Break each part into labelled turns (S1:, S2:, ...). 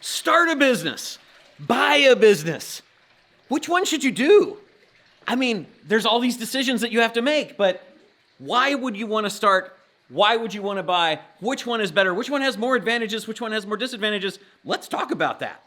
S1: Start a business, buy a business. Which one should you do? I mean, there's all these decisions that you have to make, but why would you want to start? Why would you want to buy? Which one is better? Which one has more advantages? Which one has more disadvantages? Let's talk about that.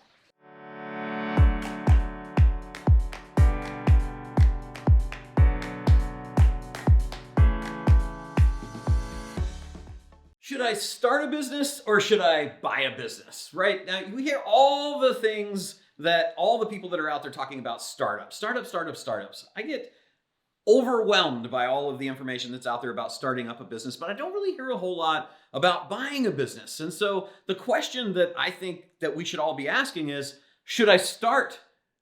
S1: Should I start a business or should I buy a business, right? Now, you hear all the things that all the people that are out there talking about startups. I get overwhelmed by all of the information that's out there about starting up a business, but I don't really hear a whole lot about buying a business. And so the question that I think that we should all be asking is, should I start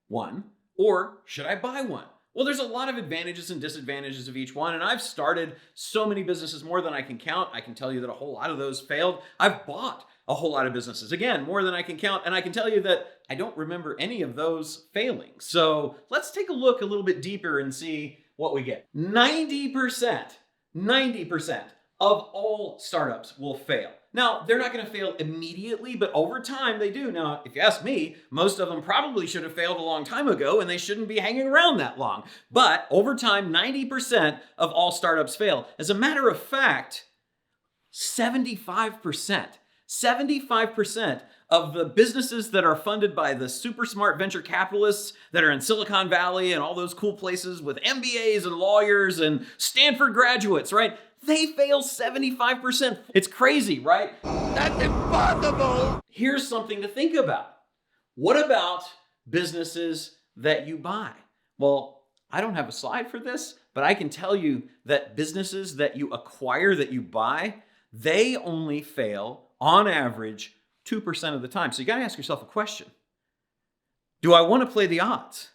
S1: one or should I buy one? Well, there's a lot of advantages and disadvantages of each one, and I've started so many businesses, more than I can count. I can tell you that a whole lot of those failed. I've bought a whole lot of businesses, again, more than I can count, and I can tell you that I don't remember any of those failing. So let's take a look a little bit deeper and see what we get. 90% of all startups will fail. Now, they're not going to fail immediately, but over time they do. Now, if you ask me, most of them probably should have failed a long time ago and they shouldn't be hanging around that long. But over time, 90% of all startups fail. As a matter of fact, 75% of the businesses that are funded by the super smart venture capitalists that are in Silicon Valley and all those cool places with MBAs and lawyers and Stanford graduates, right? They fail 75%. It's crazy, right?
S2: That's impossible!
S1: Here's something to think about. What about businesses that you buy? Well, I don't have a slide for this, but I can tell you that businesses that you acquire, that you buy, they only fail on average 2% of the time. So you got to ask yourself a question. Do I want to play the odds?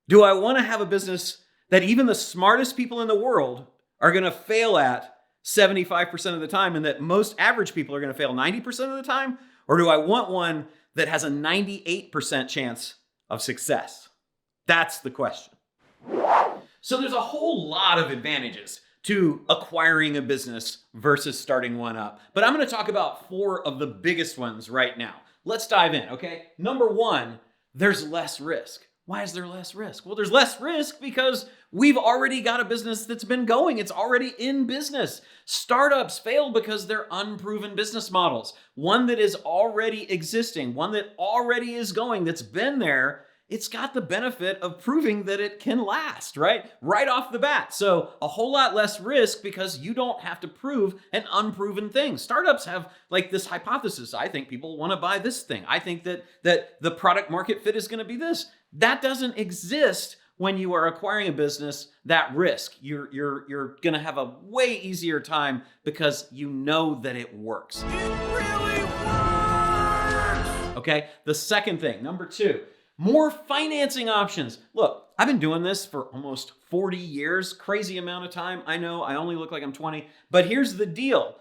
S1: Do I want to have a business that even the smartest people in the world are going to fail at 75% of the time and that most average people are going to fail 90% of the time? Or do I want one that has a 98% chance of success? That's the question. So there's a whole lot of advantages to acquiring a business versus starting one up. But I'm going to talk about 4 of the biggest ones right now. Let's dive in, okay? Number 1, there's less risk. Why is there less risk? Well, there's less risk because we've already got a business that's been going. It's already in business. Startups fail because they're unproven business models. One that is already existing, one that already is going, that's been there, it's got the benefit of proving that it can last, right? Right off the bat. So a whole lot less risk because you don't have to prove an unproven thing. Startups have like this hypothesis. I think people want to buy this thing. I think that the product market fit is going to be this. That doesn't exist when you are acquiring a business. That risk, you're going to have a way easier time because you know that it works.
S2: It really works!
S1: Okay, the second thing, number 2, more financing options. Look, I've been doing this for almost 40 years, crazy amount of time. I know I only look like I'm 20, but here's the deal.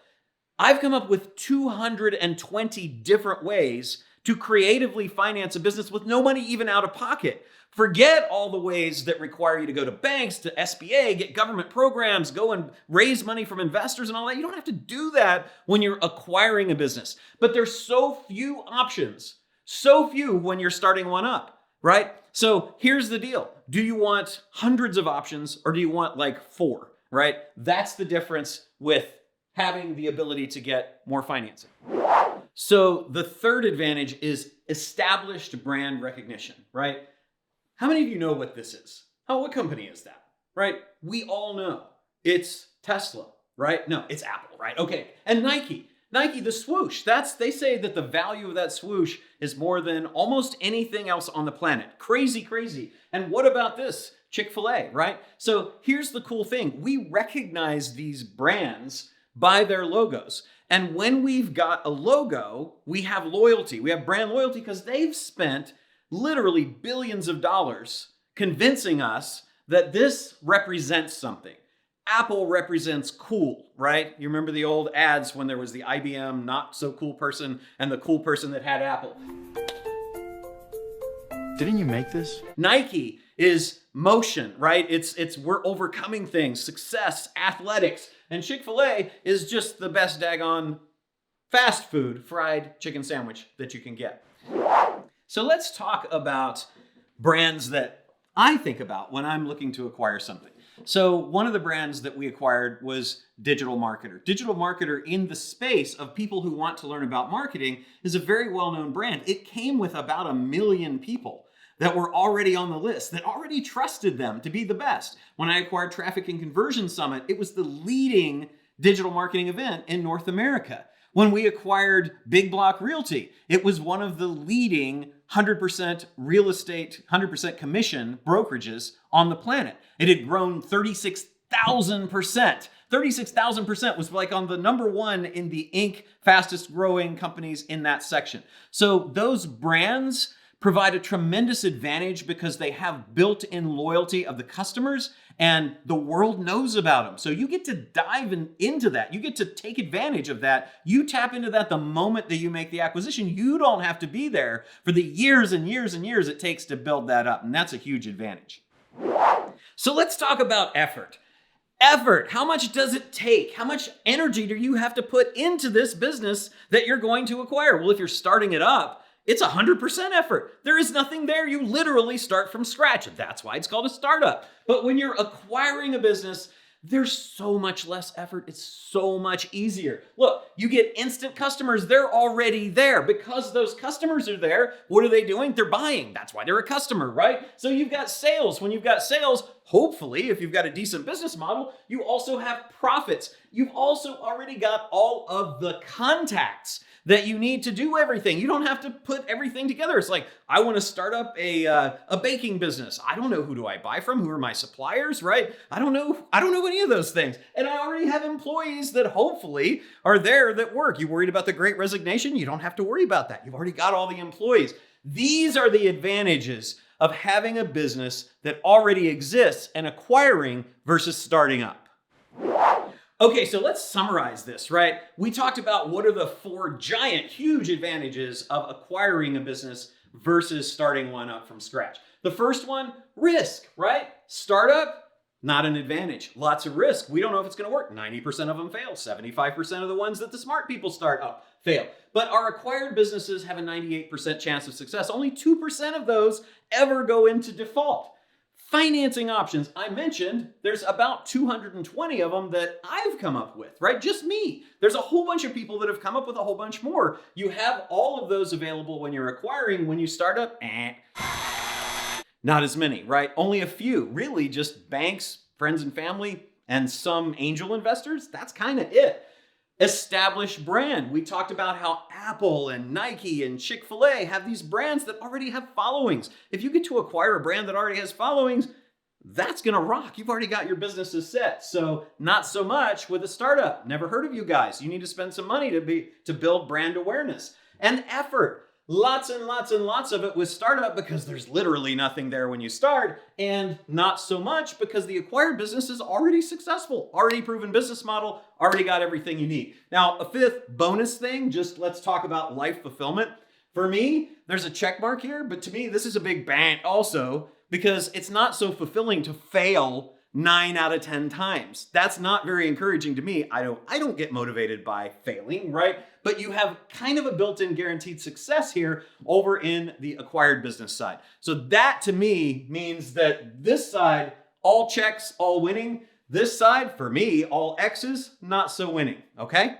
S1: I've come up with 220 different ways to creatively finance a business with no money even out of pocket. Forget all the ways that require you to go to banks, to SBA, get government programs, go and raise money from investors and all that. You don't have to do that when you're acquiring a business. But there's so few options. So few when you're starting one up, right? So here's the deal. Do you want hundreds of options or do you want like 4, right? That's the difference with having the ability to get more financing. So the third advantage is established brand recognition, right? How many of you know what this is? Oh, what company is that, right? We all know. It's Tesla, right? No, it's Apple, right? Okay, and Nike. Nike, the swoosh, they say that the value of that swoosh is more than almost anything else on the planet. Crazy, crazy. And what about this? Chick-fil-A, right? So here's the cool thing. We recognize these brands by their logos. And when we've got a logo, we have loyalty. We have brand loyalty because they've spent literally billions of dollars convincing us that this represents something. Apple represents cool, right? You remember the old ads when there was the IBM not so cool person and the cool person that had Apple.
S3: Didn't you make this?
S1: Nike is motion, right? It's we're overcoming things, success, athletics. And Chick-fil-A is just the best daggone fast food fried chicken sandwich that you can get. So let's talk about brands that I think about when I'm looking to acquire something. So one of the brands that we acquired was Digital Marketer. Digital Marketer, in the space of people who want to learn about marketing, is a very well-known brand. It came with about 1 million people that were already on the list, that already trusted them to be the best. When I acquired Traffic and Conversion Summit, it was the leading digital marketing event in North America. When we acquired Big Block Realty, it was one of the leading 100% real estate, 100% commission brokerages on the planet. It had grown 36,000%. 36,000% was like on the number one in the Inc. fastest growing companies in that section. So those brands provide a tremendous advantage because they have built-in loyalty of the customers and the world knows about them. So you get to dive into that. You get to take advantage of that. You tap into that the moment that you make the acquisition. You don't have to be there for the years and years and years it takes to build that up. And that's a huge advantage. So let's talk about effort. Effort. How much does it take? How much energy do you have to put into this business that you're going to acquire? Well, if you're starting it up, it's 100% effort. There is nothing there. You literally start from scratch. That's why it's called a startup. But when you're acquiring a business, there's so much less effort. It's so much easier. Look, you get instant customers. They're already there. Because those customers are there, what are they doing? They're buying. That's why they're a customer, right? So you've got sales. When you've got sales, hopefully, if you've got a decent business model, you also have profits. You've also already got all of the contacts that you need to do everything. You don't have to put everything together. It's like, I want to start up a baking business. I don't know, who do I buy from? Who are my suppliers, right? I don't know any of those things. And I already have employees that hopefully are there that work. You worried about the Great Resignation? You don't have to worry about that. You've already got all the employees. These are the advantages of having a business that already exists and acquiring versus starting up. Okay, so let's summarize this, right? We talked about what are the 4 giant, huge advantages of acquiring a business versus starting one up from scratch. The first one, risk, right? Startup, not an advantage. Lots of risk. We don't know if it's going to work. 90% of them fail. 75% of the ones that the smart people start up fail. But our acquired businesses have a 98% chance of success. Only 2% of those ever go into default. Financing options, I mentioned, there's about 220 of them that I've come up with, right? Just me. There's a whole bunch of people that have come up with a whole bunch more. You have all of those available when you're acquiring. When you start up, not as many, right? Only a few. Really just banks, friends and family, and some angel investors. That's kind of it. Established brand. We talked about how Apple and Nike and Chick-fil-A have these brands that already have followings. If you get to acquire a brand that already has followings, that's going to rock. You've already got your businesses set. So not so much with a startup. Never heard of you guys. You need to spend some money to build brand awareness. And effort. Lots and lots and lots of it with startup because there's literally nothing there when you start, and not so much because the acquired business is already successful, already proven business model, already got everything you need. Now, a 5th bonus thing, just let's talk about life fulfillment. For me, there's a check mark here, but to me, this is a big bang also because it's not so fulfilling to fail 9 out of 10 times. That's not very encouraging to me. I don't get motivated by failing, right? But you have kind of a built-in guaranteed success here over in the acquired business side. So that to me means that this side, all checks, all winning. This side, for me, all X's, not so winning, okay?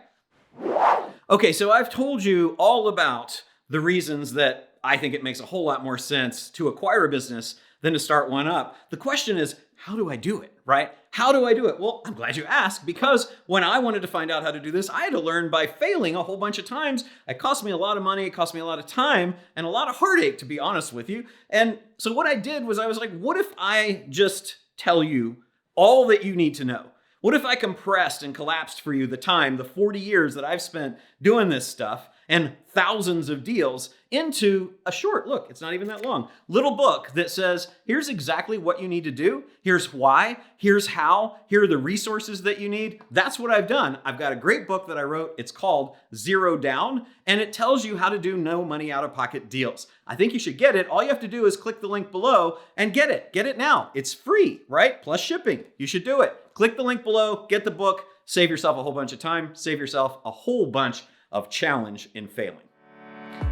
S1: Okay, so I've told you all about the reasons that I think it makes a whole lot more sense to acquire a business than to start one up. The question is, how do I do it, right? How do I do it? Well, I'm glad you asked because when I wanted to find out how to do this, I had to learn by failing a whole bunch of times. It cost me a lot of money, it cost me a lot of time, and a lot of heartache, to be honest with you. And so what I did was I was like, what if I just tell you all that you need to know? What if I compressed and collapsed for you the time, the 40 years that I've spent doing this stuff and thousands of deals into a short, look, it's not even that long, little book that says, here's exactly what you need to do. Here's why, here's how, here are the resources that you need. That's what I've done. I've got a great book that I wrote. It's called Zero Down, and it tells you how to do no money out of pocket deals. I think you should get it. All you have to do is click the link below and get it. Get it now. It's free, right? Plus shipping. You should do it. Click the link below, get the book, save yourself a whole bunch of time, save yourself a whole bunch of challenge in failing.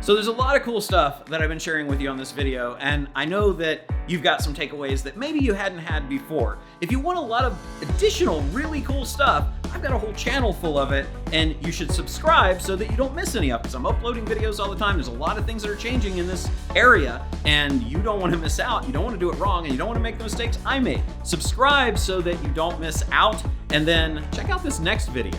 S1: So there's a lot of cool stuff that I've been sharing with you on this video, and I know that you've got some takeaways that maybe you hadn't had before. If you want a lot of additional really cool stuff, I've got a whole channel full of it, and you should subscribe so that you don't miss any of it, because I'm uploading videos all the time. There's a lot of things that are changing in this area, and you don't want to miss out. You don't want to do it wrong, and you don't want to make the mistakes I made. Subscribe so that you don't miss out, and then check out this next video.